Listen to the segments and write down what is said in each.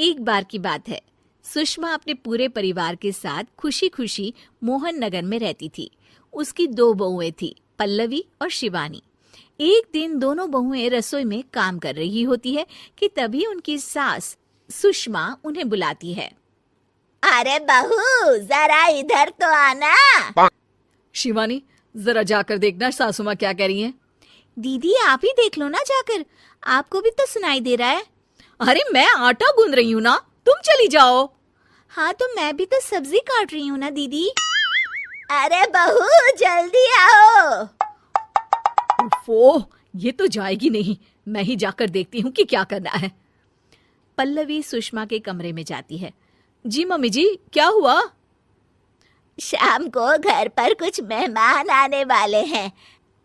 एक बार की बात है, सुषमा अपने पूरे परिवार के साथ खुशी खुशी मोहन नगर में रहती थी। उसकी 2 बहुएं थी, पल्लवी और शिवानी। एक दिन दोनों बहुएं रसोई में काम कर रही होती है कि तभी उनकी सास सुषमा उन्हें बुलाती है। अरे बहू, जरा इधर तो आना। शिवानी, जरा जाकर देखना सासू माँ क्या कह रही हैं। दीदी आप ही देख लो ना जाकर, आपको भी तो सुनाई दे रहा है। अरे मैं आटा गूंद रही हूँ ना, तुम चली जाओ। हाँ तो मैं भी तो सब्जी काट रही हूँ ना दीदी। अरे बहू जल्दी आओ। ओफो, ये तो जाएगी नहीं, मैं ही जाकर देखती हूँ कि क्या करना है। पल्लवी सुषमा के कमरे में जाती है। जी मम्मी जी, क्या हुआ? शाम को घर पर कुछ मेहमान आने वाले हैं,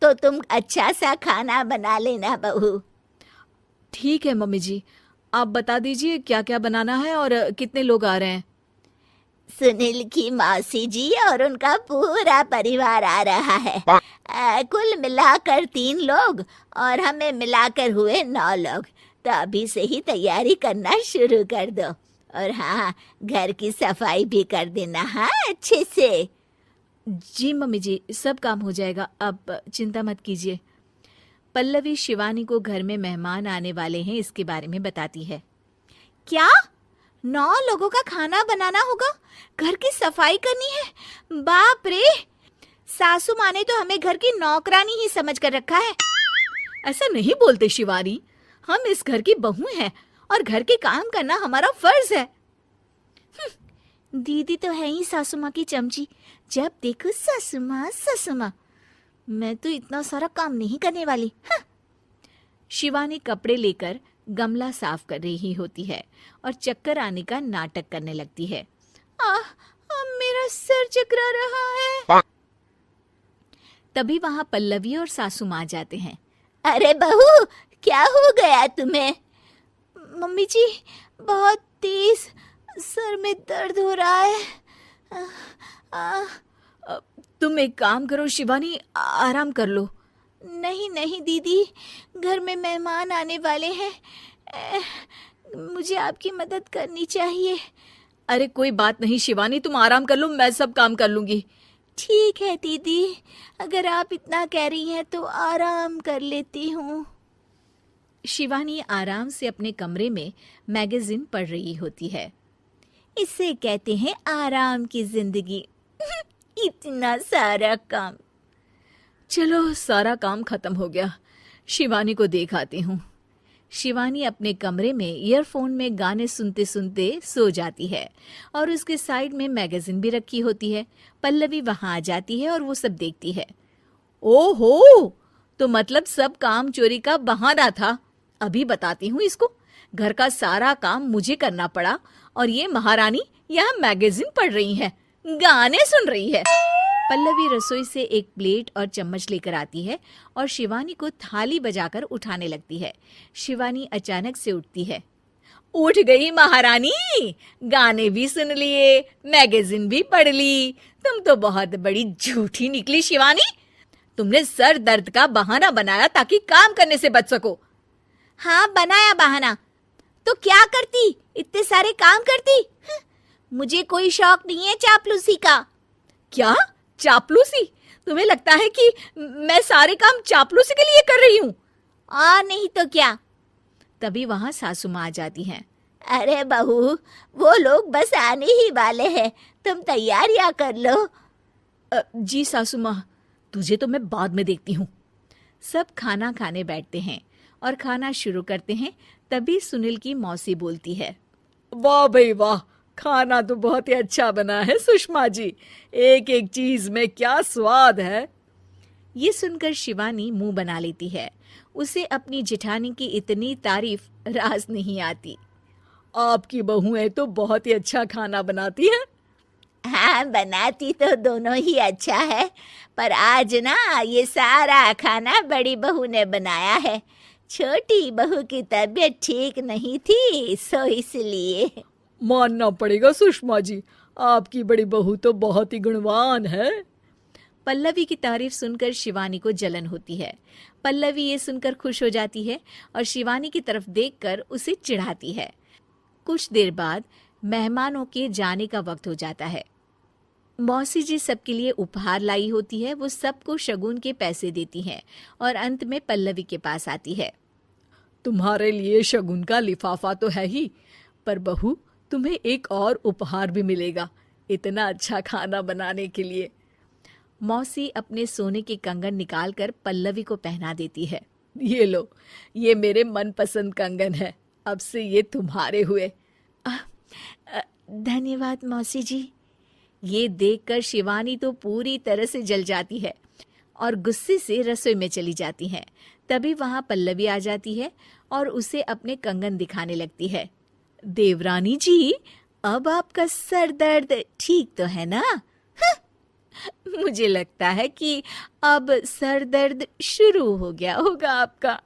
तो तुम अच्छा सा खाना बना लेना बहू। ठीक है मम्मी जी, आप बता दीजिए क्या क्या बनाना है और कितने लोग आ रहे हैं। सुनील की मौसी जी और उनका पूरा परिवार आ रहा है। कुल मिलाकर 3 लोग और हमें मिलाकर हुए 9 लोग। तो अभी से ही तैयारी करना शुरू कर दो। और हाँ, घर की सफाई भी कर देना, हाँ अच्छे से। जी मम्मी जी, सब काम हो जाएगा, आप चिंता मत कीजिए। पल्लवी शिवानी को घर में मेहमान आने वाले हैं इसके बारे में बताती है। क्या 9 लोगों का खाना बनाना होगा, घर की सफाई करनी है? बाप रे, सासू माँ ने तो हमें घर की नौकरानी ही समझ कर रखा है। ऐसा नहीं बोलते शिवानी, हम इस घर की बहू हैं और घर के काम करना हमारा फर्ज है। दीदी तो है ही सासू माँ की चमची, जब देखो सासू माँ सासू माँ। मैं तो इतना सारा काम नहीं करने वाली। शिवानी कपड़े लेकर गमला साफ कर रही होती है और चक्कर आने का नाटक करने लगती है। मेरा सर चकरा रहा है। तभी वहां पल्लवी और सासू माँ जाते हैं। अरे बहू, क्या हो गया तुम्हें? मम्मी जी, बहुत तेज सर में दर्द हो रहा है। तुम एक काम करो शिवानी, आराम कर लो। नहीं नहीं दीदी, घर में मेहमान आने वाले हैं, मुझे आपकी मदद करनी चाहिए। अरे कोई बात नहीं शिवानी, तुम आराम कर लो, मैं सब काम कर लूंगी। ठीक है दीदी, अगर आप इतना कह रही हैं तो आराम कर लेती हूँ। शिवानी आराम से अपने कमरे में मैगजीन पढ़ रही होती है। इसे कहते हैं आराम की जिंदगी। इतना सारा काम। चलो सारा काम खत्म हो गया, शिवानी को देख आती हूँ। शिवानी अपने कमरे में ईयरफोन में गाने सुनते सुनते सो जाती है और उसके साइड में मैगजीन भी रखी होती है। पल्लवी वहां आ जाती है और वो सब देखती है। ओहो, तो मतलब सब काम चोरी का बहाना था। अभी बताती हूँ इसको। घर का सारा काम मुझे करना पड़ा और ये महारानी यहाँ मैगजीन पढ़ रही है, गाने सुन रही है। पल्लवी रसोई से एक प्लेट और चम्मच लेकर आती है और शिवानी को थाली बजाकर उठाने लगती है। शिवानी अचानक से उठती है। उठ गई महारानी, गाने भी सुन लिए, मैगजीन भी पढ़ ली। तुम तो बहुत बड़ी झूठी निकली शिवानी। तुमने सर दर्द का बहाना बनाया ताकि काम करने से बच सको। हाँ बनाया बहाना, तो क्या करती, इतने सारे काम करती। मुझे कोई शौक नहीं है चापलूसी का। क्या चापलूसी? तुम्हें लगता है कि मैं सारे काम चापलूसी के लिए कर रही हूँ? और नहीं तो क्या। तभी वहां सासू माँ आ जाती हैं। अरे बहू, वो लोग बस आने ही वाले हैं, तुम तैयारियां कर लो। जी सासू माँ, तुझे तो मैं बाद में देखती हूँ। सब खाना खाने बैठते हैं और खाना शुरू करते हैं। तभी सुनील की मौसी बोलती है। वाह भाई वाह, खाना तो बहुत ही अच्छा बना है सुषमा जी, एक एक चीज में क्या स्वाद है। ये सुनकर शिवानी मुंह बना लेती है। उसे अपनी जेठानी की इतनी तारीफ रास नहीं आती। आपकी बहुएं तो बहुत ही अच्छा खाना बनाती हैं। हाँ बनाती तो दोनों ही अच्छा है, पर आज ना ये सारा खाना बड़ी बहू ने बनाया है। छोटी बहू की तबीयत ठीक नहीं थी, सो इसलिए। मानना पड़ेगा सुषमा जी, आपकी बड़ी बहू तो बहुत ही गुणवान है। पल्लवी की तारीफ सुनकर शिवानी को जलन होती है। पल्लवी ये सुनकर खुश हो जाती है और शिवानी की तरफ देखकर उसे चिढ़ाती है। कुछ देर बाद मेहमानों के जाने का वक्त हो जाता है। मौसी जी सबके लिए उपहार लाई होती है। वो सबको शगुन के पैसे देती हैं और अंत में पल्लवी के पास आती है। तुम्हारे लिए शगुन का लिफाफा तो है ही, पर बहू तुम्हें एक और उपहार भी मिलेगा इतना अच्छा खाना बनाने के लिए। मौसी अपने सोने के कंगन निकालकर पल्लवी को पहना देती है। ये लो, ये मेरे मनपसंद कंगन है, अब से ये तुम्हारे हुए। धन्यवाद मौसी जी। ये देखकर शिवानी तो पूरी तरह से जल जाती है और गुस्से से रसोई में चली जाती है। तभी वहां पल्लवी आ जाती है और उसे अपने कंगन दिखाने लगती है। देवरानी जी, अब आपका सर दर्द ठीक तो है ना? मुझे लगता है कि अब सर दर्द शुरू हो गया होगा आपका।